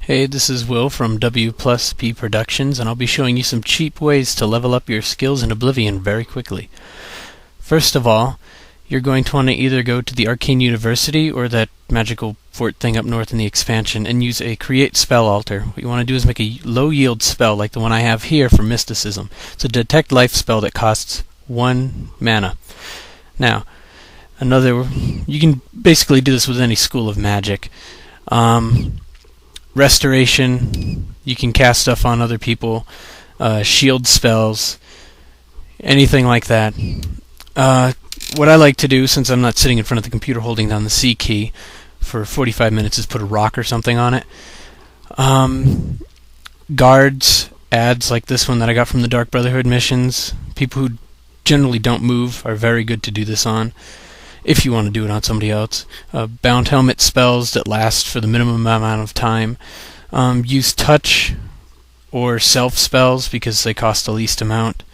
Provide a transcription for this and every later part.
Hey, this is Will from W+P Productions, and I'll be showing you some cheap ways to level up your skills in Oblivion very quickly. First of all, you're going to want to either go to the Arcane University or that magical fort thing up north in the expansion and use a create spell altar. What you want to do is make a low yield spell like the one I have here for mysticism. It's a detect life spell that costs 1 mana. Now, you can basically do this with any school of magic. Restoration, you can cast stuff on other people, shield spells, anything like that. What I like to do, since I'm not sitting in front of the computer holding down the C key for 45 minutes, is put a rock or something on it. Guards, ads like this one that I got from the Dark Brotherhood missions, people who generally don't move are very good to do this on, if you want to do it on somebody else. Bound helmet spells that last for the minimum amount of time. Use touch or self spells because they cost the least amount.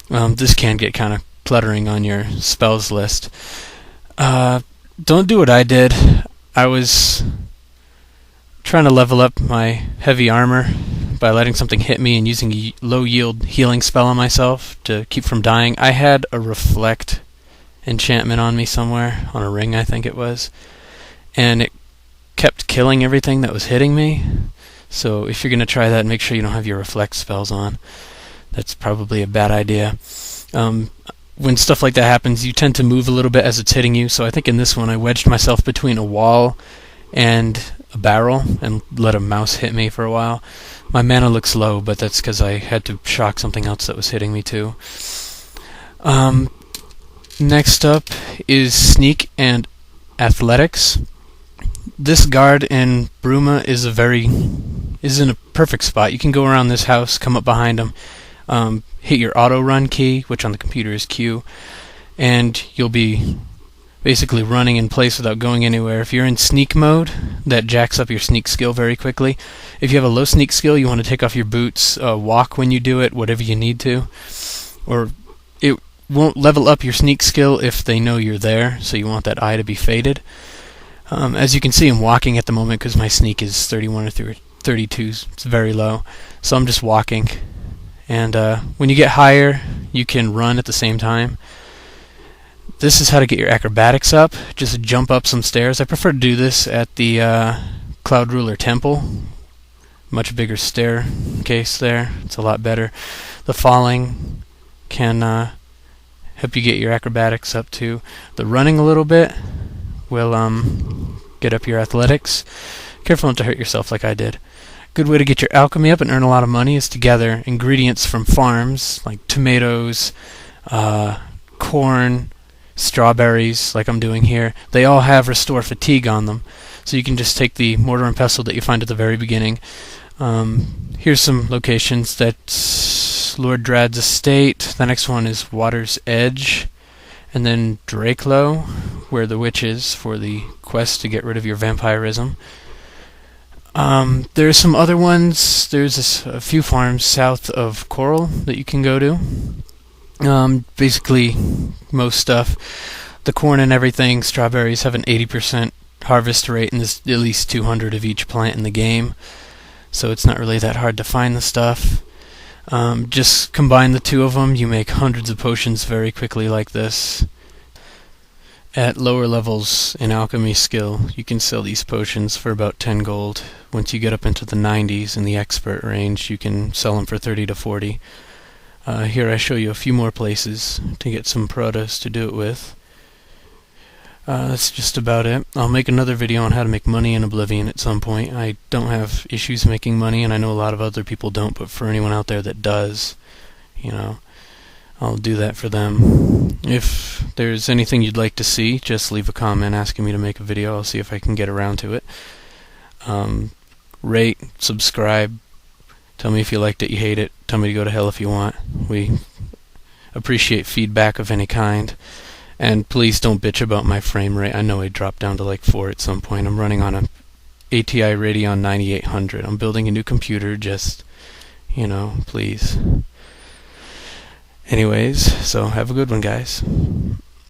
This can get kind of cluttering on your spells list. Don't do what I did. I was trying to level up my heavy armor by letting something hit me and using a low yield healing spell on myself to keep from dying. I had a reflect enchantment on me somewhere, on a ring I think it was, and it kept killing everything that was hitting me. So if you're going to try that, make sure you don't have your reflect spells on. That's probably a bad idea. When stuff like that happens, you tend to move a little bit as it's hitting you, so I think in this one I wedged myself between a wall and a barrel and let a mouse hit me for a while. My mana looks low, but that's because I had to shock something else that was hitting me too. Next up is Sneak and Athletics. This guard in Bruma is in a perfect spot. You can go around this house, come up behind him, hit your auto run key, which on the computer is Q, and you'll be basically running in place without going anywhere. If you're in sneak mode, that jacks up your sneak skill very quickly. If you have a low sneak skill, you want to take off your boots, walk when you do it, whatever you need to, or it won't level up your sneak skill if they know you're there, so you want that eye to be faded. As you can see, I'm walking at the moment because my sneak is 31 or 32, it's very low, so I'm just walking. And when you get higher, you can run at the same time. This is how to get your acrobatics up. Just jump up some stairs. I prefer to do this at the Cloud Ruler Temple. Much bigger staircase there. It's a lot better. The falling can help you get your acrobatics up too. The running a little bit will get up your athletics. Careful not to hurt yourself like I did. Good way to get your alchemy up and earn a lot of money is to gather ingredients from farms like tomatoes, corn, strawberries, like I'm doing here. They all have restore fatigue on them, so you can just take the mortar and pestle that you find at the very beginning. Here's some locations. That's Lord Drad's estate. The next one is Water's Edge, and then Drakelow, where the witch is for the quest to get rid of your vampirism. There's some other ones. There's a few farms south of Coral that you can go to. Basically, most stuff. The corn and everything, strawberries have an 80% harvest rate, and there's at least 200 of each plant in the game. So it's not really that hard to find the stuff. Just combine the two of them, you make hundreds of potions very quickly like this. At lower levels in alchemy skill, you can sell these potions for about 10 gold. Once you get up into the 90s in the expert range, you can sell them for 30 to 40. Here I show you a few more places to get some produce to do it with. That's just about it. I'll make another video on how to make money in Oblivion at some point. I don't have issues making money, and I know a lot of other people don't, but for anyone out there that does, I'll do that for them. If there's anything you'd like to see, just leave a comment asking me to make a video. I'll see if I can get around to it. Rate, subscribe, tell me if you liked it, you hate it, tell me to go to hell if you want. We appreciate feedback of any kind. And please don't bitch about my frame rate. I know I dropped down to like 4 at some point. I'm running on a ATI Radeon 9800. I'm building a new computer, just, please. Anyways, so have a good one, guys.